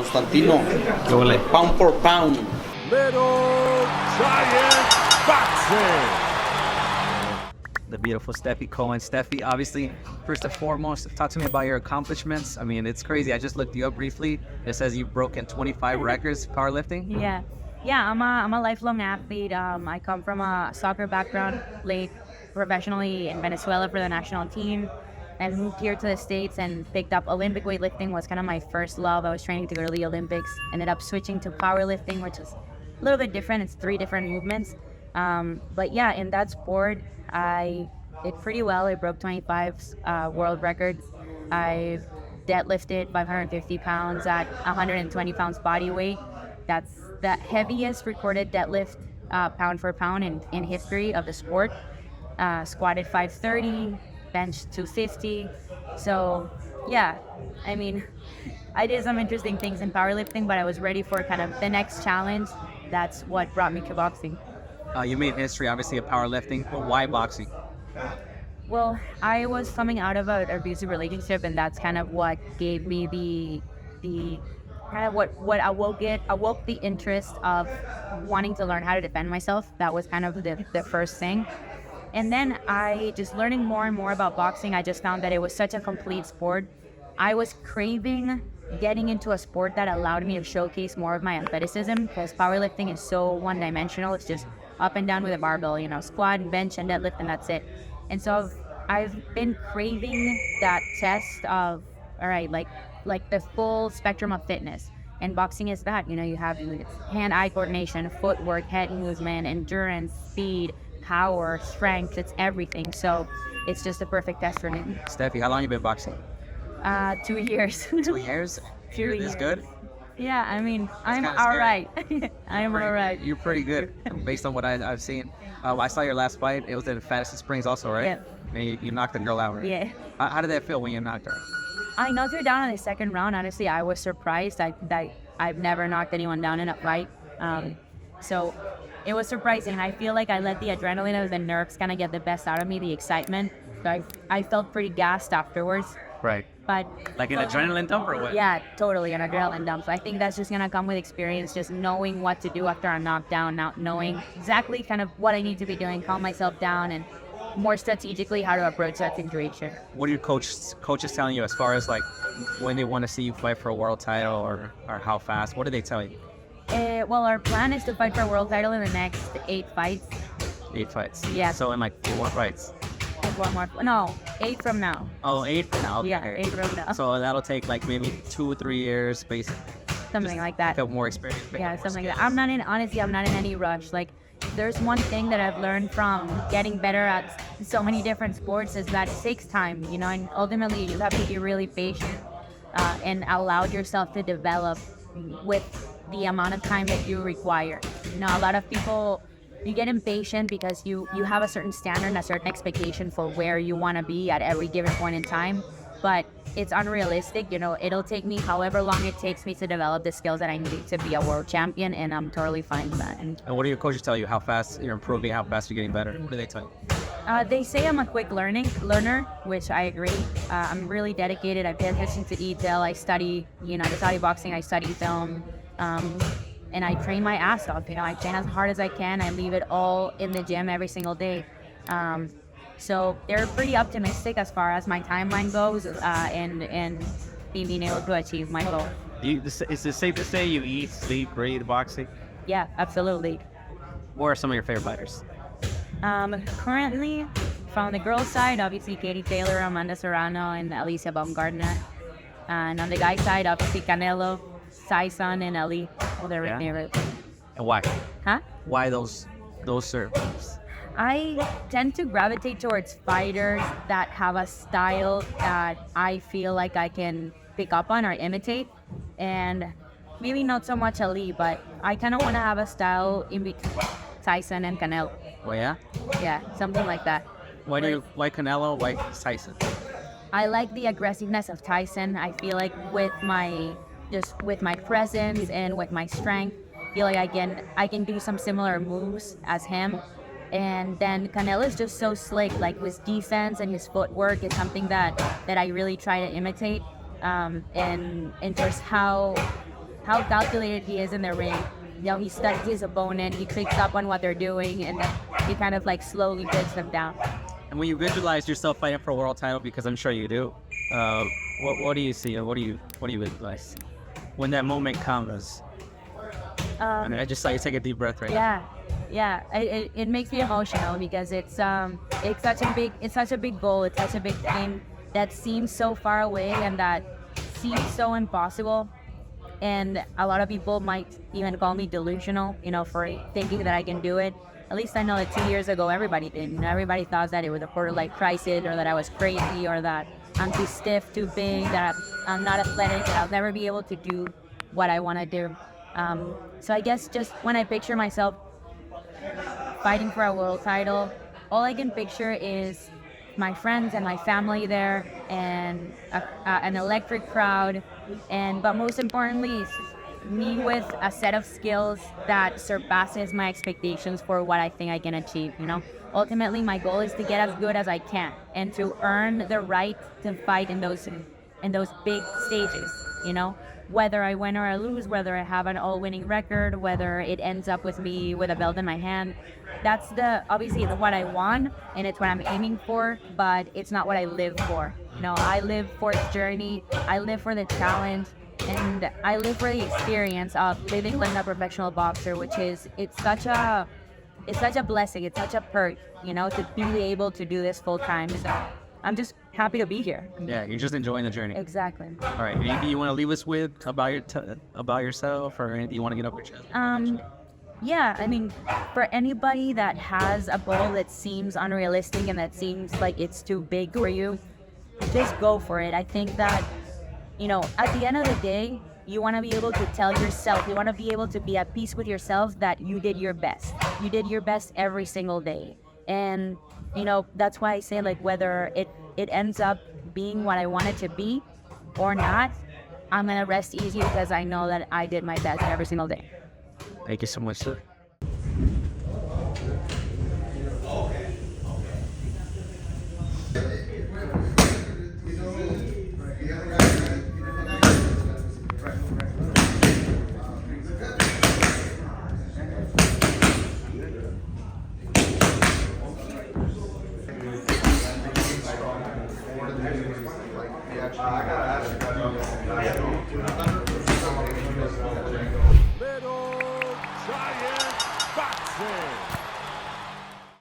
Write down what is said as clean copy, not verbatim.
Constantino. ¿Qué huele? Pound for pound. Little Giant Boxing. The beautiful Stefi Cohen. Stefi, obviously, first and foremost, talk to me about your accomplishments. I mean, it's crazy. I just looked you up briefly. It says you've broken 25 records powerlifting. Yeah. I'm a lifelong athlete. I come from a soccer background, played professionally in Venezuela for the national team, and moved here to the States and picked up Olympic weightlifting. Was kind of my first love. I was training to go to the Olympics. Ended up switching to powerlifting, which is a little bit different. It's 3 different movements. But yeah, in that sport, I did pretty well. I broke 25 world records. I deadlifted 550 pounds at 120 pounds body weight. That's the heaviest recorded deadlift pound for pound in history of the sport. Squatted 530, benched 250. So yeah, I mean, I did some interesting things in powerlifting, but I was ready for kind of the next challenge. That's what brought me to boxing. You made history, obviously, of powerlifting, but why boxing? Well, I was coming out of an abusive relationship, and that's kind of what gave me the kind of what awoke the interest of wanting to learn how to defend myself. That was kind of the first thing. And then I just learning more and more about boxing, I just found that it was such a complete sport. I was craving getting into a sport that allowed me to showcase more of my athleticism, because powerlifting is so one-dimensional. It's just up and down with a barbell, squat and bench and deadlift, and that's it. And so I've been craving that test of, all right, like the full spectrum of fitness. And boxing is that, you have hand-eye coordination, footwork, head movement, endurance, speed, power, strength, it's everything. So it's just a perfect test for me. Stefi, how long you been boxing? 2 years. 2 years? 2 years. This good? Yeah, I mean, I'm kinda all right. I'm all right. You're pretty good, based on what I've seen. I saw your last fight. It was in Fantasy Springs also, right? Yeah. And you knocked the girl out, right? Yeah. How did that feel when you knocked her? I knocked her down in the second round. Honestly, I was surprised. I've never knocked anyone down in a fight. So it was surprising. I feel like I let the adrenaline and the nerves kind of get the best out of me, the excitement. So I felt pretty gassed afterwards. Right. But Like an adrenaline dump or what? yeah, totally an adrenaline dump. So I think that's just gonna come with experience, just knowing what to do after a knockdown, now knowing exactly kind of what I need to be doing, calm myself down, and more strategically how to approach that situation. What are your coaches telling you as far as like when they want to see you fight for a world title or how fast? What do they tell you? Well, our plan is to fight for a world title in the next 8 fights. 8 fights. Yeah. So in like 4 fights. One more. No, 8 from now. Oh, 8 from now. Okay. Yeah, 8 from now. So that'll take like maybe 2 or 3 years, basically. Something like that. Get more experience. Yeah, something like that. I'm not in any rush. Like, there's one thing that I've learned from getting better at so many different sports is that it takes time, and ultimately you have to be really patient and allow yourself to develop with the amount of time that you require. A lot of people, you get impatient because you have a certain standard and a certain expectation for where you want to be at every given point in time, but it's unrealistic. It'll take me however long it takes me to develop the skills that I need to be a world champion, and I'm totally fine with that. And what do your coaches tell you? How fast you're improving? How fast you're getting better? What do they tell you? They say I'm a quick learner, which I agree. I'm really dedicated. I pay attention to detail. I study, I study boxing. I study film. And I train my ass off. I train as hard as I can. I leave it all in the gym every single day. So they're pretty optimistic as far as my timeline goes, and being able to achieve my goal. Is it safe to say you eat, sleep, breathe boxing? Yeah, absolutely. What are some of your favorite fighters? Currently, from the girls' side, obviously Katie Taylor, Amanda Serrano, and Alicia Baumgartner. And on the guys' side, obviously Canelo, Tyson, and Ali. They're my favorite. And why? Huh? Why those servers? I tend to gravitate towards fighters that have a style that I feel like I can pick up on or imitate. And maybe not so much Ali, but I kind of want to have a style in between Tyson and Canelo. Oh yeah? Yeah, something like that. Why Canelo? Why Tyson? I like the aggressiveness of Tyson. I feel like with my presence and with my strength, I feel like I can do some similar moves as him. And then Canelo is just so slick, like his defense and his footwork is something that I really try to imitate. And just how how calculated he is in the ring. You know, he studies his opponent, he picks up on what they're doing, and then he kind of like slowly breaks them down. And when you visualize yourself fighting for a world title, because I'm sure you do, what do you see? What do you visualize when that moment comes? I mean, I just saw you take a deep breath right now. Yeah. It makes me emotional because it's such a big goal. It's such a big thing that seems so far away and that seems so impossible. And a lot of people might even call me delusional, you know, for thinking that I can do it. At least I know that 2 years ago, everybody did. You know, everybody thought that it was a quarter-life crisis, or that I was crazy, or that I'm too stiff, too big, that I'm not athletic, that I'll never be able to do what I want to do. So I guess just when I picture myself fighting for a world title, all I can picture is my friends and my family there, and an electric crowd, but most importantly, it's me with a set of skills that surpasses my expectations for what I think I can achieve. You know, ultimately my goal is to get as good as I can and to earn the right to fight in those big stages. You know, whether I win or I lose, whether I have an all-winning record, whether it ends up with me with a belt in my hand, that's obviously it's what I want and it's what I'm aiming for, but it's not what I live for. You know, I live for the journey, I live for the challenge, and I live for the experience of living like a professional boxer, which is it's such a blessing, it's such a perk, you know, to be able to do this full time. So I'm just happy to be here. Yeah, you're just enjoying the journey. Exactly. All right, anything you want to leave us with about yourself, or anything you want to get off your chest? Yeah, I mean, for anybody that has a goal that seems unrealistic and that seems like it's too big for you, just go for it. I think that, you know, at the end of the day, you want to be able to tell yourself, you want to be able to be at peace with yourself that you did your best. You did your best every single day. And, you know, that's why I say, like, whether it ends up being what I want it to be or not, I'm going to rest easy because I know that I did my best every single day. Thank you so much, sir. I got